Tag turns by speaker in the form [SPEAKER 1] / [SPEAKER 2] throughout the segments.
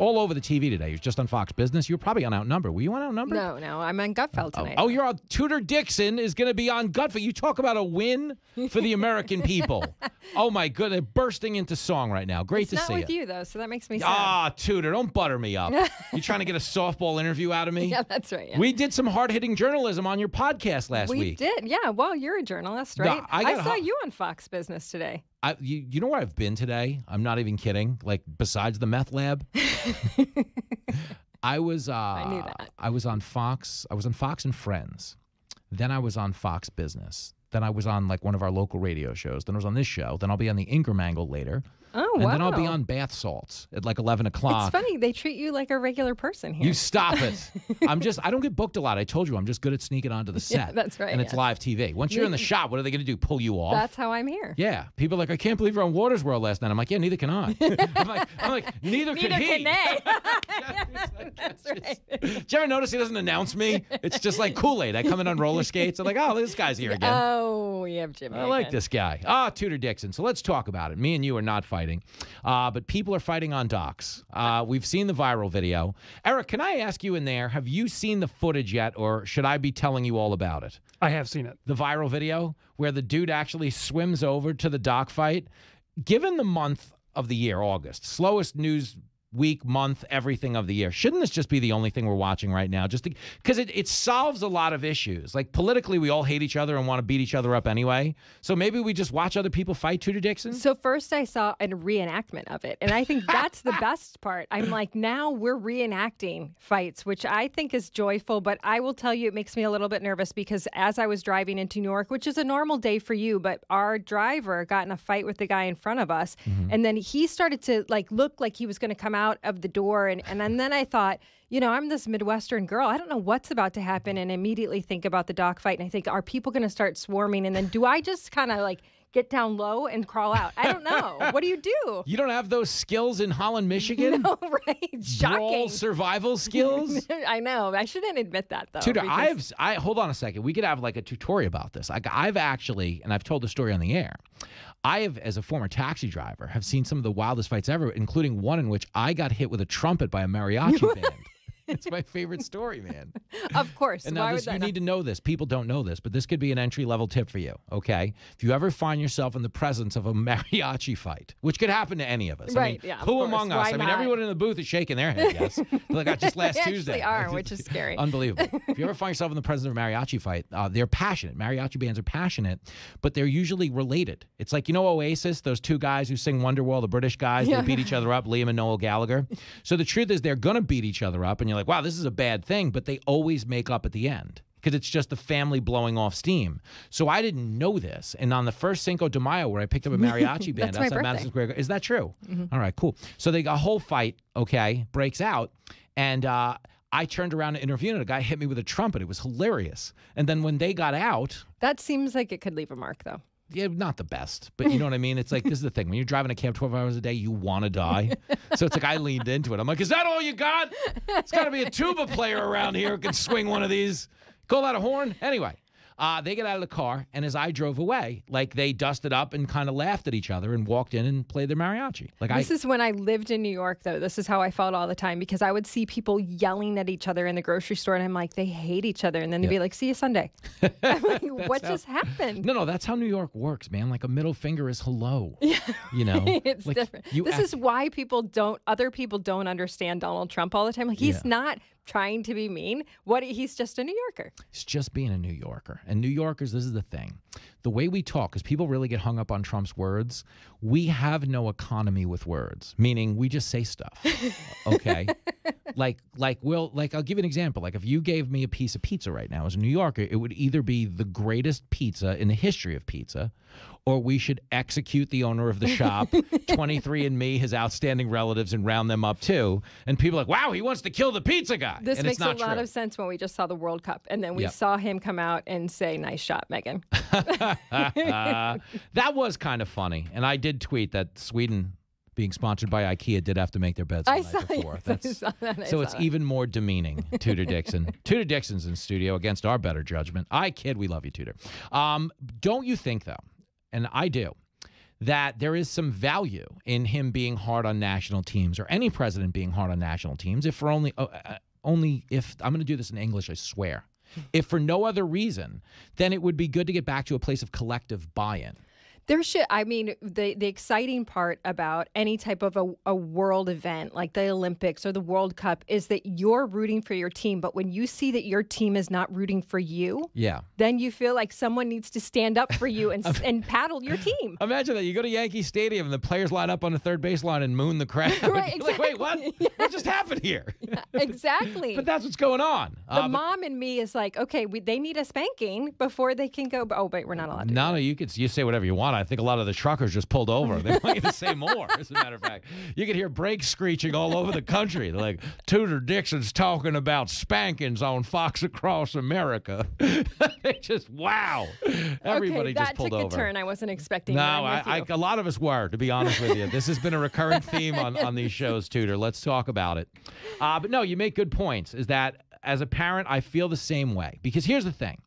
[SPEAKER 1] all over the TV today. You're just on Fox Business. You're probably on Outnumbered. Were you on Outnumbered?
[SPEAKER 2] No, I'm on Gutfeld tonight.
[SPEAKER 1] Oh, you're on. Tudor Dixon is going to be on Gutfeld. You talk about a win for the American people. Oh, my goodness. Bursting into song right now. Great to see you.
[SPEAKER 2] It's not with you, though, so that makes me sad.
[SPEAKER 1] Ah, Tudor, don't butter me up. You trying to get a softball interview out of me?
[SPEAKER 2] Yeah, that's right. Yeah.
[SPEAKER 1] We did some hard-hitting journalism on your podcast last week.
[SPEAKER 2] We did. Yeah, well, you're a journalist, right?
[SPEAKER 1] No,
[SPEAKER 2] I saw you on Fox Business today.
[SPEAKER 1] You know where I've been today? I'm not even kidding. Like, besides the meth lab. I knew that. I was on Fox. I was on Fox and Friends. Then I was on Fox Business. Then I was on like one of our local radio shows. Then I was on this show. Then I'll be on the Ingram Angle later.
[SPEAKER 2] Oh,
[SPEAKER 1] and
[SPEAKER 2] wow.
[SPEAKER 1] then I'll be on Bath Salts at like 11 o'clock.
[SPEAKER 2] It's funny. They treat you like a regular person here.
[SPEAKER 1] You stop it. I don't get booked a lot. I told you, I'm just good at sneaking onto the set.
[SPEAKER 2] Yeah, that's right.
[SPEAKER 1] And it's live TV. Once you're in the shop, what are they going to do? Pull you off?
[SPEAKER 2] That's how I'm here.
[SPEAKER 1] Yeah. People are like, I can't believe you're on Waters World last night. I'm like, yeah, neither can I. I'm like, neither can he.
[SPEAKER 2] Neither can they. That's right.
[SPEAKER 1] Did you ever notice he doesn't announce me? It's just like Kool-Aid. I come in on roller skates. I'm like, oh, this guy's here again.
[SPEAKER 2] Oh, we have Jimmy
[SPEAKER 1] I like this guy. Tudor Dixon. So let's talk about it. Me and you are not fighting. But people are fighting on docks. We've seen the viral video. Eric, can I ask you in there, have you seen the footage yet, or should I be telling you all about it?
[SPEAKER 3] I have seen it.
[SPEAKER 1] The viral video where the dude actually swims over to the dock fight. Given the month of the year, August, slowest news week, month, everything of the year. Shouldn't this just be the only thing we're watching right now? Just because it solves a lot of issues. Like politically, we all hate each other and want to beat each other up anyway. So maybe we just watch other people fight Tudor Dixon?
[SPEAKER 2] So first I saw a reenactment of it. And I think that's the best part. I'm like, now we're reenacting fights, which I think is joyful. But I will tell you, it makes me a little bit nervous because as I was driving into New York, which is a normal day for you, but our driver got in a fight with the guy in front of us. Mm-hmm. And then he started to look like he was going to come out of the door. And then I thought, I'm this Midwestern girl. I don't know what's about to happen, and immediately think about the dock fight. And I think, are people going to start swarming? And then do I just kind of get down low and crawl out? I don't know. What do you do?
[SPEAKER 1] You don't have those skills in Holland, Michigan?
[SPEAKER 2] No, right? Shocking.
[SPEAKER 1] Brawl survival skills?
[SPEAKER 2] I know. I shouldn't admit that, though.
[SPEAKER 1] Tudor, hold on a second. We could have a tutorial about this. I've actually, and I've told the story on the air, I have, as a former taxi driver, have seen some of the wildest fights ever, including one in which I got hit with a trumpet by a mariachi band. It's my favorite story, man.
[SPEAKER 2] Of course.
[SPEAKER 1] And now you need to know this. People don't know this, but this could be an entry-level tip for you, okay? If you ever find yourself in the presence of a mariachi fight, which could happen to any of us.
[SPEAKER 2] Right,
[SPEAKER 1] I mean,
[SPEAKER 2] yeah.
[SPEAKER 1] Who among us? I mean, everyone in the booth is shaking their head, yes. Like just last Tuesday.
[SPEAKER 2] They are, which is scary.
[SPEAKER 1] Unbelievable. If you ever find yourself in the presence of a mariachi fight, they're passionate. Mariachi bands are passionate, but they're usually related. It's like, Oasis, those two guys who sing Wonderwall, the British guys, they beat each other up, Liam and Noel Gallagher. So the truth is they're going to beat each other up, and you're like, wow, this is a bad thing, but they always make up at the end because it's just the family blowing off steam. So I didn't know this. And on the first Cinco de Mayo where I picked up a mariachi band outside Madison Square Garden, is that true? Mm-hmm. All right, cool. So a whole fight, breaks out, and I turned around to intervene, and a guy hit me with a trumpet. It was hilarious. And then when they got out...
[SPEAKER 2] That seems like it could leave a mark, though.
[SPEAKER 1] Yeah, not the best, but you know what I mean? It's like, this is the thing. When you're driving a cab 12 hours a day, you want to die. So it's like I leaned into it. I'm like, is that all you got? It's got to be a tuba player around here who can swing one of these. Call that a horn? Anyway, they get out of the car, and as I drove away, they dusted up and kind of laughed at each other and walked in and played their mariachi.
[SPEAKER 2] This is when I lived in New York, though. This is how I felt all the time because I would see people yelling at each other in the grocery store, and I'm like, they hate each other. And then they'd be like, see you Sunday. I'm like, what just happened?
[SPEAKER 1] No, that's how New York works, man. Like a middle finger is hello.
[SPEAKER 2] Yeah.
[SPEAKER 1] It's
[SPEAKER 2] different. This is why other people don't understand Donald Trump all the time. Like, he's not trying to be mean. He's just a New Yorker.
[SPEAKER 1] He's just being a New Yorker. And New Yorkers, this is the thing. The way we talk, because people really get hung up on Trump's words, we have no economy with words, meaning we just say stuff. Okay? I'll give you an example. Like if you gave me a piece of pizza right now as a New Yorker, it would either be the greatest pizza in the history of pizza, or we should execute the owner of the shop, 23andMe, his outstanding relatives, and round them up too. And people are like, wow, he wants to kill the pizza guy.
[SPEAKER 2] This makes a lot of sense when we just saw the World Cup. And then we saw him come out and say, nice shot, Megan.
[SPEAKER 1] That was kind of funny. And I did tweet that Sweden, being sponsored by IKEA, did have to make their beds the night before. So it's even more demeaning, Tudor Dixon. Tudor Dixon's in studio against our better judgment. I kid, we love you, Tudor. Don't you think, though, and I do, that there is some value in him being hard on national teams, or any president being hard on national teams, if for only if I'm going to do this in English, I swear. If for no other reason, then it would be good to get back to a place of collective buy-in.
[SPEAKER 2] There should, I mean, the exciting part about any type of a world event like the Olympics or the World Cup is that you're rooting for your team. But when you see that your team is not rooting for you, then you feel like someone needs to stand up for you and paddle your team.
[SPEAKER 1] Imagine that. You go to Yankee Stadium and the players line up on the third baseline and moon the crowd.
[SPEAKER 2] Right,
[SPEAKER 1] exactly. Like, wait, what?
[SPEAKER 2] Yeah.
[SPEAKER 1] What just happened here?
[SPEAKER 2] Yeah, exactly.
[SPEAKER 1] But that's what's going on.
[SPEAKER 2] The mom in me is like, okay, they need a spanking before they can go. Oh, wait, we're not allowed to.
[SPEAKER 1] No, you say whatever you want. I think a lot of the truckers just pulled over. They want you to say more, as a matter of fact. You can hear brakes screeching all over the country. They're like, Tudor Dixon's talking about spankings on Fox Across America. They just, wow. Everybody just pulled over.
[SPEAKER 2] That took a turn I wasn't expecting.
[SPEAKER 1] No, a lot of us were, to be honest with you. This has been a recurring theme on these shows, Tudor. Let's talk about it. But no, you make good points, is that as a parent, I feel the same way. Because here's the thing.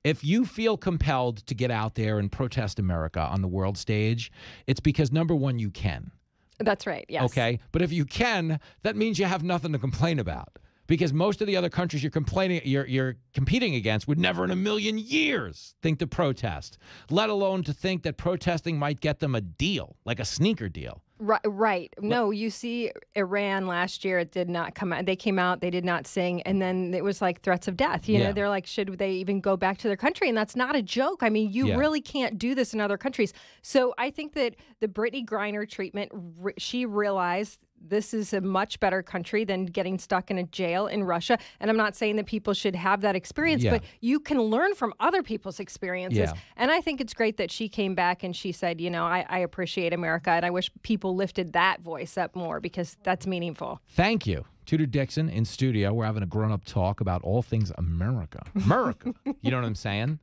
[SPEAKER 1] If you feel compelled to get out there and protest America on the world stage, it's because, number one, you can.
[SPEAKER 2] That's right, yes.
[SPEAKER 1] Okay? But if you can, that means you have nothing to complain about. Because most of the other countries you're competing against would never in a million years think to protest, let alone to think that protesting might get them a deal, like a sneaker deal.
[SPEAKER 2] Right. No, you see Iran last year, it did not come out. They came out, they did not sing, and then it was like threats of death. You know, they're like, should they even go back to their country? And that's not a joke. I mean, you really can't do this in other countries. So I think that the Brittany Griner treatment, she realized this is a much better country than getting stuck in a jail in Russia. And I'm not saying that people should have that experience, but you can learn from other people's experiences. And I think it's great that she came back and she said, you know, I appreciate America, and I wish people lifted that voice up more, because that's meaningful.
[SPEAKER 1] Thank you. Tudor Dixon in studio. We're having a grown-up talk about all things America. America. You know what I'm saying?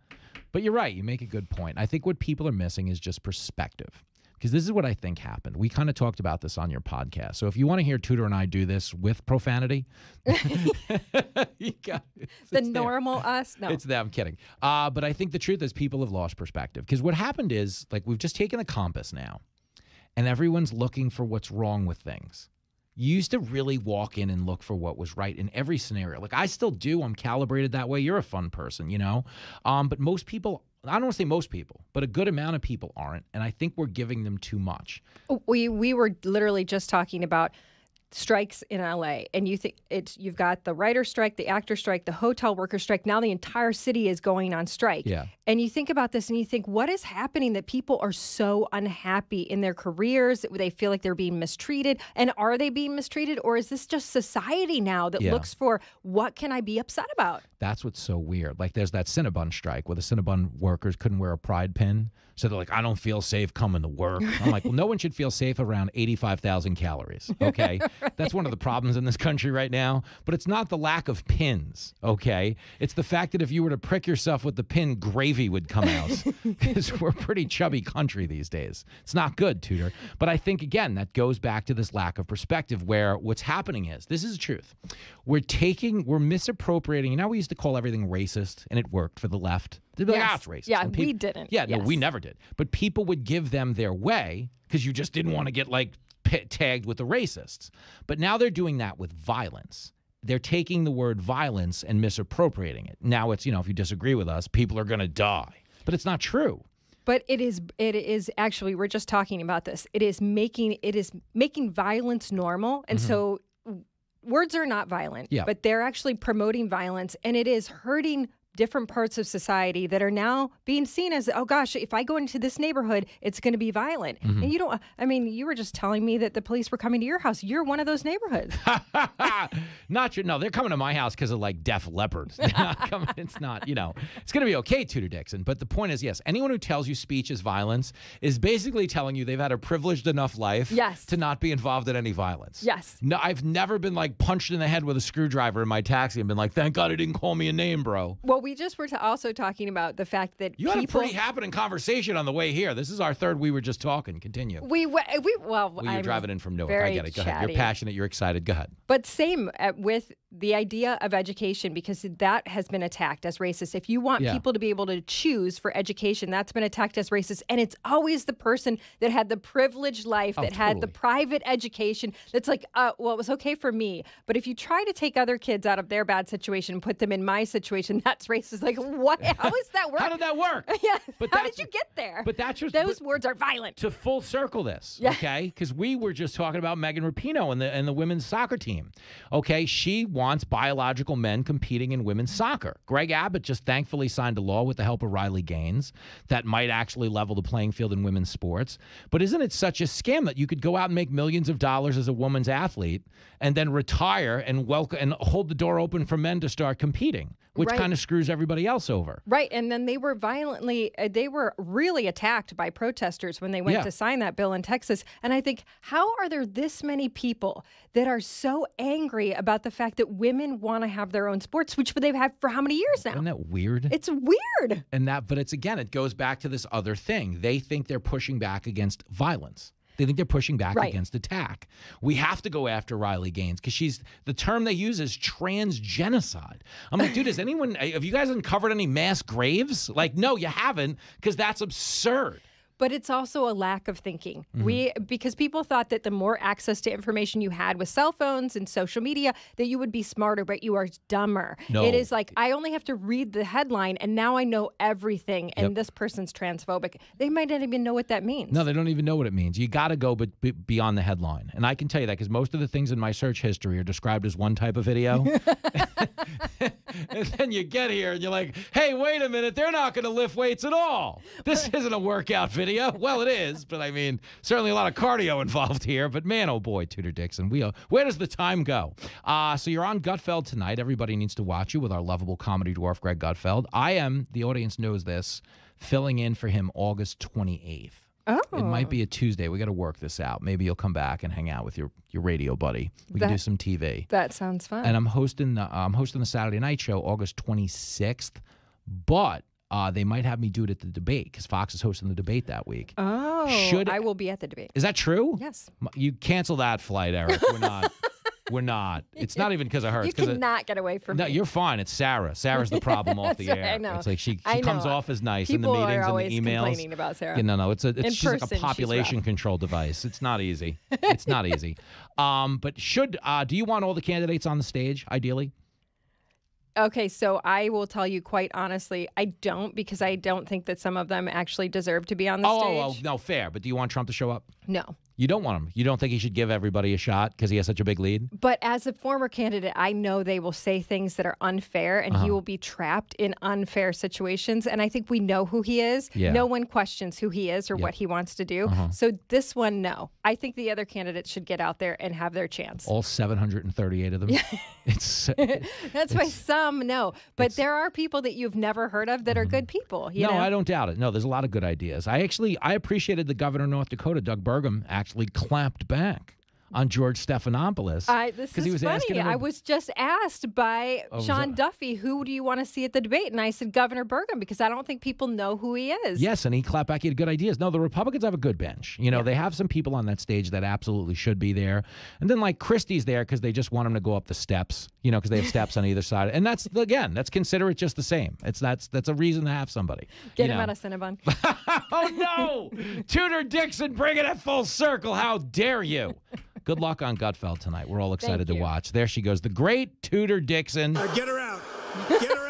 [SPEAKER 1] But you're right. You make a good point. I think what people are missing is just perspective. Because this is what I think happened. We kind of talked about this on your podcast. So if you want to hear Tudor and I do this with profanity,
[SPEAKER 2] the normal us? No.
[SPEAKER 1] It's them. I'm kidding. But I think the truth is people have lost perspective. Because what happened is, like, we've just taken a compass now, and everyone's looking for what's wrong with things. You used to really walk in and look for what was right in every scenario. Like, I still do. I'm calibrated that way. You're a fun person, you know? But most people, I don't want to say most people, but a good amount of people aren't. And I think we're giving them too much.
[SPEAKER 2] We were literally just talking about strikes in LA, and you've got the writer strike, the actor strike, the hotel worker strike. Now the entire city is going on strike. And you think about this and you think, what is happening that people are so unhappy in their careers? They feel like they're being mistreated. And are they being mistreated, or is this just society now that looks for what can I be upset about?
[SPEAKER 1] That's what's so weird. Like, there's that Cinnabon strike where the Cinnabon workers couldn't wear a pride pin. So they're like, I don't feel safe coming to work. I'm like, well, no one should feel safe around 85,000 calories. Okay. That's one of the problems in this country right now. But it's not the lack of pins. Okay. It's the fact that if you were to prick yourself with the pin, gravy would come out. Because we're a pretty chubby country these days. It's not good, Tudor. But I think, again, that goes back to this lack of perspective, where what's happening is, this is the truth. We're misappropriating. You know, we used to call everything racist, and it worked for the left. They'd be like, it's racist.
[SPEAKER 2] Yeah, we didn't.
[SPEAKER 1] Yeah, no, we never did. But people would give them their way because you just didn't want to get, like, tagged with the racists. But now they're doing that with violence. They're taking the word violence and misappropriating it. Now it's, you know, if you disagree with us, people are going to die. But it's not true.
[SPEAKER 2] But it is actually, we're just talking about this. It is making violence normal. And so words are not violent, but they're actually promoting violence, and it is hurting different parts of society that are now being seen as, oh gosh, if I go into this neighborhood, it's going to be violent. And you don't, I mean, you were just telling me that the police were coming to your house. You're one of those neighborhoods.
[SPEAKER 1] Not true. No, they're coming to my house because of, like, Def Leppard. They're not coming. It's not, you know, it's going to be okay, Tudor Dixon. But the point is, yes, anyone who tells you speech is violence is basically telling you they've had a privileged enough life to not be involved in any violence. No, I've never been, like, punched in the head with a screwdriver in my taxi and been like, thank God he didn't call me a name, bro.
[SPEAKER 2] Well, we just were also talking about the fact that
[SPEAKER 1] you had a pretty happening conversation on the way here. This is our third. We were just talking. Continue.
[SPEAKER 2] Well,
[SPEAKER 1] you're driving in from Newark. I get it. Go ahead. You're passionate. You're excited. Go ahead.
[SPEAKER 2] But same with the idea of education, because that has been attacked as racist. If you want people to be able to choose for education, that's been attacked as racist. And it's always the person that had the privileged life, that had the private education, that's like, well, it was okay for me. But if you try to take other kids out of their bad situation and put them in my situation, that's racist. Like, what? How does that work?
[SPEAKER 1] How did that work?
[SPEAKER 2] Yeah. But how did you get there?
[SPEAKER 1] But that's just
[SPEAKER 2] those words are violent.
[SPEAKER 1] To full circle this, okay? Because we were just talking about Megan Rapinoe and the women's soccer team. Okay, she wants biological men competing in women's soccer. Greg Abbott just thankfully signed a law with the help of Riley Gaines that might actually level the playing field in women's sports. But isn't it such a scam that you could go out and make millions of dollars as a women's athlete and then retire and hold the door open for men to start competing, which kind of screws everybody else over.
[SPEAKER 2] Right. And then they were really attacked by protesters when they went to sign that bill in Texas. And I think, how are there this many people that are so angry about the fact that women want to have their own sports, which they've had for how many years now?
[SPEAKER 1] Isn't that weird?
[SPEAKER 2] It's weird.
[SPEAKER 1] But it goes back to this other thing. They think they're pushing back against violence. They think they're pushing back against attack. We have to go after Riley Gaines because the term they use is transgenocide. I'm like, dude, have you guys uncovered any mass graves? Like, no, you haven't, because that's absurd.
[SPEAKER 2] But it's also a lack of thinking. Because people thought that the more access to information you had with cell phones and social media, that you would be smarter, but you are dumber. No. It is like, I only have to read the headline and now I know everything. And this person's transphobic. They might not even know what that means.
[SPEAKER 1] No, they don't even know what it means. You got to go beyond the headline. And I can tell you that because most of the things in my search history are described as one type of video. And then you get here and you're like, hey, wait a minute. They're not going to lift weights at all. This isn't a workout video. Well, it is, but I mean, certainly a lot of cardio involved here. But man, oh boy, Tudor Dixon, where does the time go? So you're on Gutfeld tonight. Everybody needs to watch you with our lovable comedy dwarf, Greg Gutfeld. I am, the audience knows this, filling in for him August 28th. Oh. It might be a Tuesday. We got to work this out. Maybe you'll come back and hang out with your radio buddy. We can do some TV.
[SPEAKER 2] That sounds fun.
[SPEAKER 1] And I'm hosting the Saturday night show August 26th, but they might have me do it at the debate because Fox is hosting the debate that week.
[SPEAKER 2] Oh, I will be at the debate.
[SPEAKER 1] Is that true?
[SPEAKER 2] Yes.
[SPEAKER 1] You cancel that flight, Eric. We're not. We're not. It's not even because of her.
[SPEAKER 2] You cannot get away from me.
[SPEAKER 1] No, you're fine. It's Sarah. Sarah's the problem off the air.
[SPEAKER 2] I know.
[SPEAKER 1] It's like she comes off as nice in the
[SPEAKER 2] People
[SPEAKER 1] meetings
[SPEAKER 2] are
[SPEAKER 1] and the emails.
[SPEAKER 2] Complaining about Sarah.
[SPEAKER 1] Yeah, no. It's she's like a
[SPEAKER 2] person,
[SPEAKER 1] population control device. It's not easy. It's not easy. But do you want all the candidates on the stage, ideally?
[SPEAKER 2] Okay, so I will tell you quite honestly, I don't, because I don't think that some of them actually deserve to be on the stage.
[SPEAKER 1] Oh, no, fair. But do you want Trump to show up?
[SPEAKER 2] No.
[SPEAKER 1] You don't want him. You don't think he should give everybody a shot because he has such a big lead?
[SPEAKER 2] But as a former candidate, I know they will say things that are unfair, and he will be trapped in unfair situations. And I think we know who he is. Yeah. No one questions who he is or what he wants to do. So this one, no. I think the other candidates should get out there and have their chance.
[SPEAKER 1] All 738 of them?
[SPEAKER 2] That's why some no. But there are people that you've never heard of that are good people. You know?
[SPEAKER 1] I don't doubt it. No, there's a lot of good ideas. I appreciated the governor of North Dakota, Doug Burgum, actually clapped back on George Stephanopoulos.
[SPEAKER 2] This is funny. I was just asked by Sean Duffy, who do you want to see at the debate? And I said Governor Burgum, because I don't think people know who he is.
[SPEAKER 1] Yes, and he clapped back. He had good ideas. No, the Republicans have a good bench. You know, they have some people on that stage that absolutely should be there. And then like Christie's there because they just want him to go up the steps, you know, because they have steps on either side. And that's consider it just the same. That's a reason to have somebody.
[SPEAKER 2] Get him out of Cinnabon.
[SPEAKER 1] Oh, no. Tudor Dixon, bring it at full circle. How dare you? Good luck on Gutfeld tonight. We're all excited to watch. There she goes, the great Tudor Dixon.
[SPEAKER 3] Get her out. Get her out.